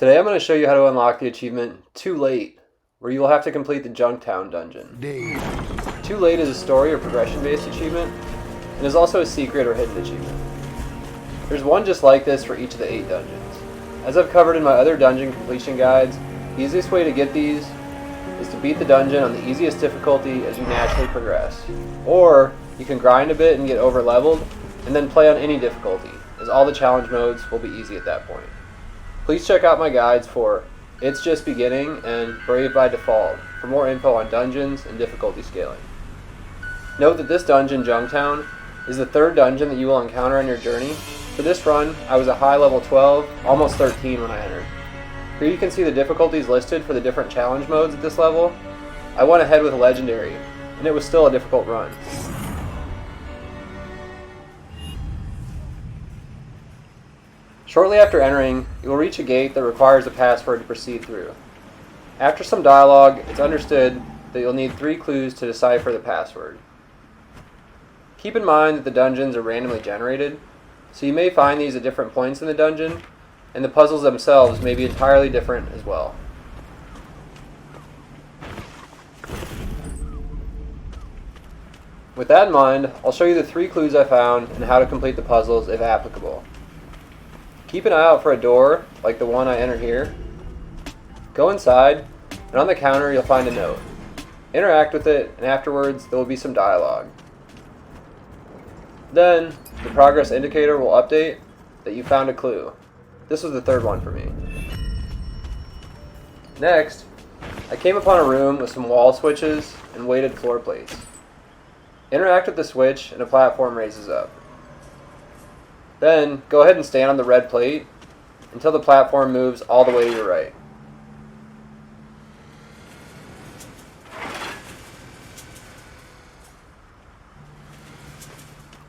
Today I'm going to show you how to unlock the achievement Too Late, where you will have to complete the Junktown Dungeon. Too Late is a story or progression-based achievement, and is also a secret or hidden achievement. There's one just like this for each of the 8 dungeons. As I've covered in my other dungeon completion guides, the easiest way to get these is to beat the dungeon on the easiest difficulty as you naturally progress. Or you can grind a bit and get over leveled, and then play on any difficulty, as all the challenge modes will be easy at that point. Please check out my guides for It's Just Beginning and Brave by Default for more info on dungeons and difficulty scaling. Note that this dungeon, Junktown, is the 3rd dungeon that you will encounter on your journey. For this run, I was a high level 12, almost 13 when I entered. Here you can see the difficulties listed for the different challenge modes at this level. I went ahead with Legendary, and it was still a difficult run. Shortly after entering, you will reach a gate that requires a password to proceed through. After some dialogue, it's understood that you'll need 3 clues to decipher the password. Keep in mind that the dungeons are randomly generated, so you may find these at different points in the dungeon, and the puzzles themselves may be entirely different as well. With that in mind, I'll show you the 3 clues I found and how to complete the puzzles if applicable. Keep an eye out for a door, like the one I entered here. Go inside, and on the counter you'll find a note. Interact with it, and afterwards there will be some dialogue. Then, the progress indicator will update that you found a clue. This was the 3rd one for me. Next, I came upon a room with some wall switches and weighted floor plates. Interact with the switch, and a platform raises up. Then, go ahead and stand on the red plate until the platform moves all the way to your right.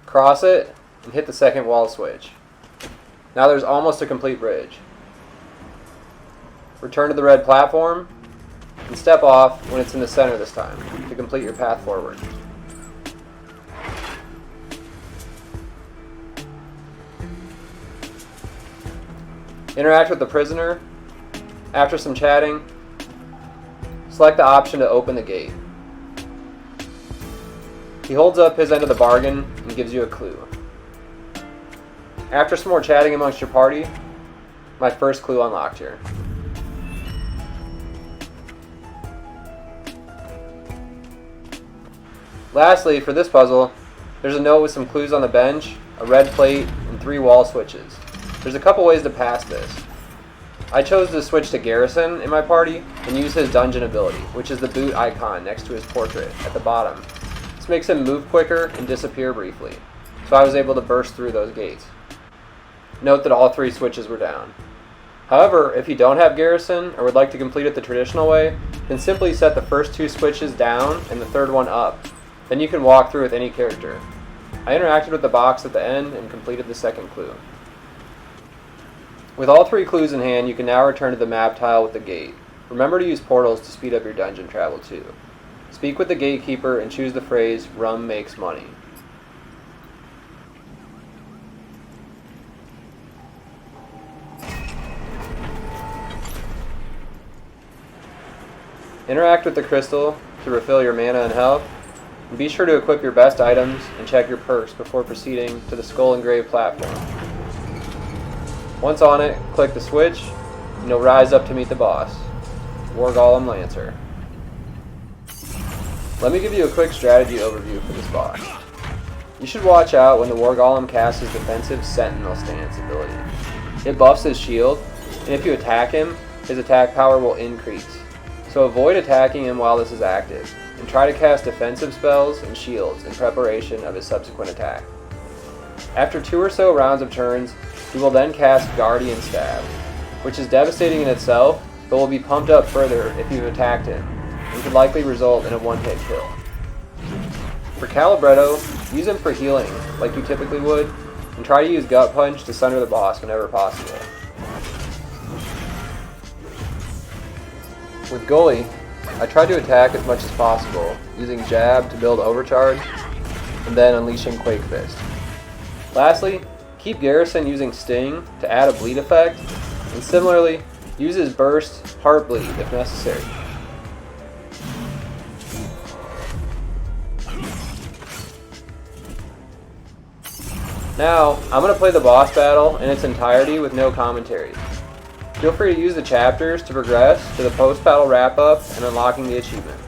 Cross it and hit the 2nd wall switch. Now there's almost a complete bridge. Return to the red platform and step off when it's in the center this time to complete your path forward. Interact with the prisoner. After some chatting, select the option to open the gate. He holds up his end of the bargain and gives you a clue. After some more chatting amongst your party, my first clue unlocked here. Lastly, for this puzzle, there's a note with some clues on the bench, a red plate, and 3 wall switches. There's a couple ways to pass this. I chose to switch to Garrison in my party and use his dungeon ability, which is the boot icon next to his portrait at the bottom. This makes him move quicker and disappear briefly, so I was able to burst through those gates. Note that all 3 switches were down. However, if you don't have Garrison or would like to complete it the traditional way, then simply set the first 2 switches down and the 3rd one up. Then you can walk through with any character. I interacted with the box at the end and completed the 2nd clue. With all 3 clues in hand, you can now return to the map tile with the gate. Remember to use portals to speed up your dungeon travel too. Speak with the gatekeeper and choose the phrase, "Rum makes money." Interact with the crystal to refill your mana and health. And be sure to equip your best items and check your perks before proceeding to the skull engraved platform. Once on it, click the switch, and you'll rise up to meet the boss, Wargolem Lancer. Let me give you a quick strategy overview for this boss. You should watch out when the Wargolem casts his defensive Sentinel Stance ability. It buffs his shield, and if you attack him, his attack power will increase. So avoid attacking him while this is active, and try to cast defensive spells and shields in preparation of his subsequent attack. After 2 or so rounds of turns, he will then cast Guardian Stab, which is devastating in itself, but will be pumped up further if you've attacked him, and could likely result in a 1-hit kill. For Calibretto, use him for healing, like you typically would, and try to use Gut Punch to sunder the boss whenever possible. With Gully, I tried to attack as much as possible, using Jab to build overcharge, and then unleashing Quake Fist. Lastly, keep Garrison using Sting to add a bleed effect, and similarly, Uses Burst, Heartbleed if necessary. Now, I'm going to play the boss battle in its entirety with no commentary. Feel free to use the chapters to progress to the post-battle wrap-up and unlocking the achievement.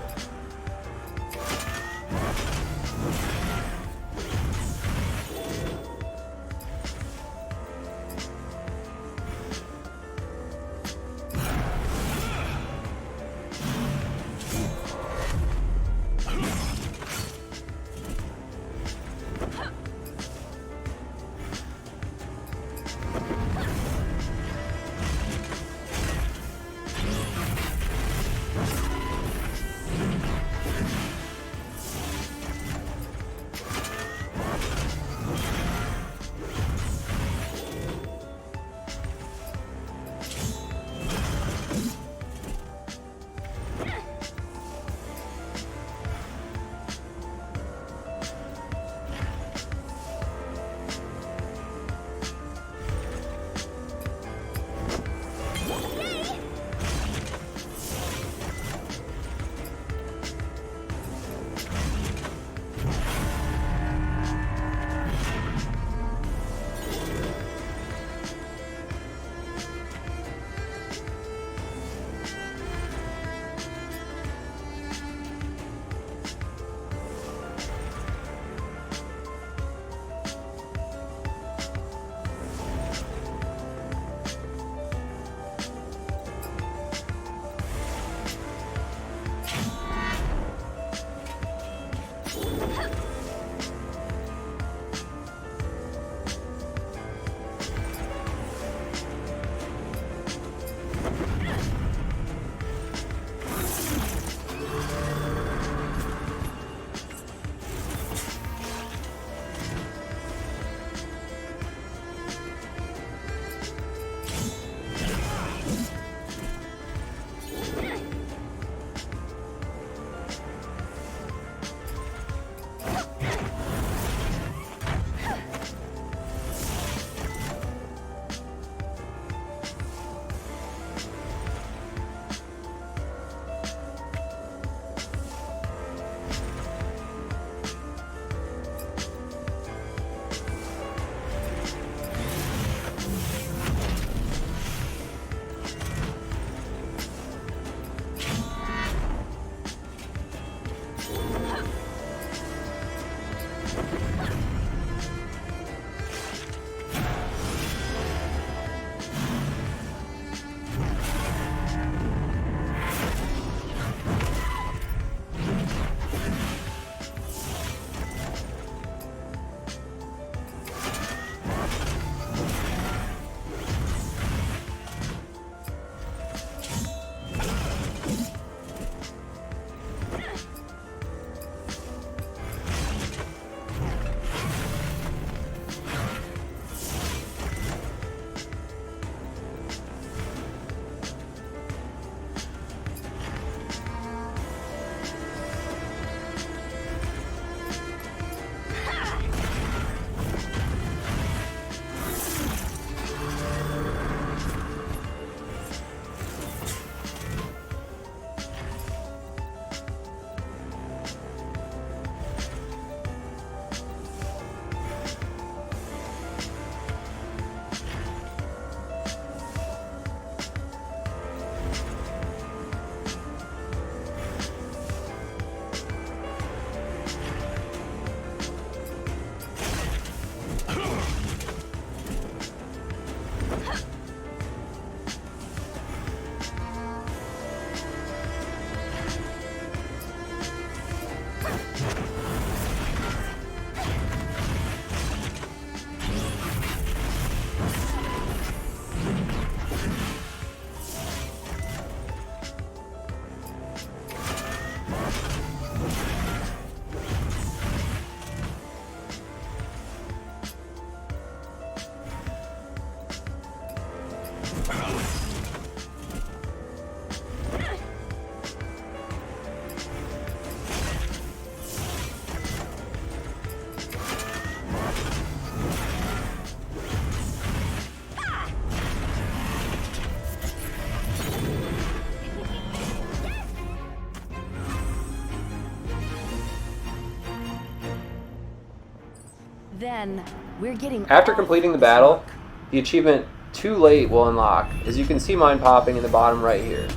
Then we're getting. After completing the battle, the achievement Too Late will unlock, as you can see mine popping in the bottom right here.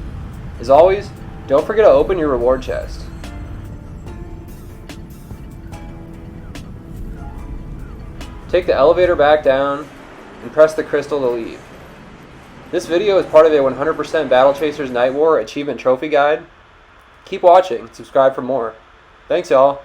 As always, don't forget to open your reward chest. Take the elevator back down and press the crystal to leave. This video is part of a 100% Battle Chasers Nightwar Achievement Trophy Guide. Keep watching and subscribe for more. Thanks y'all.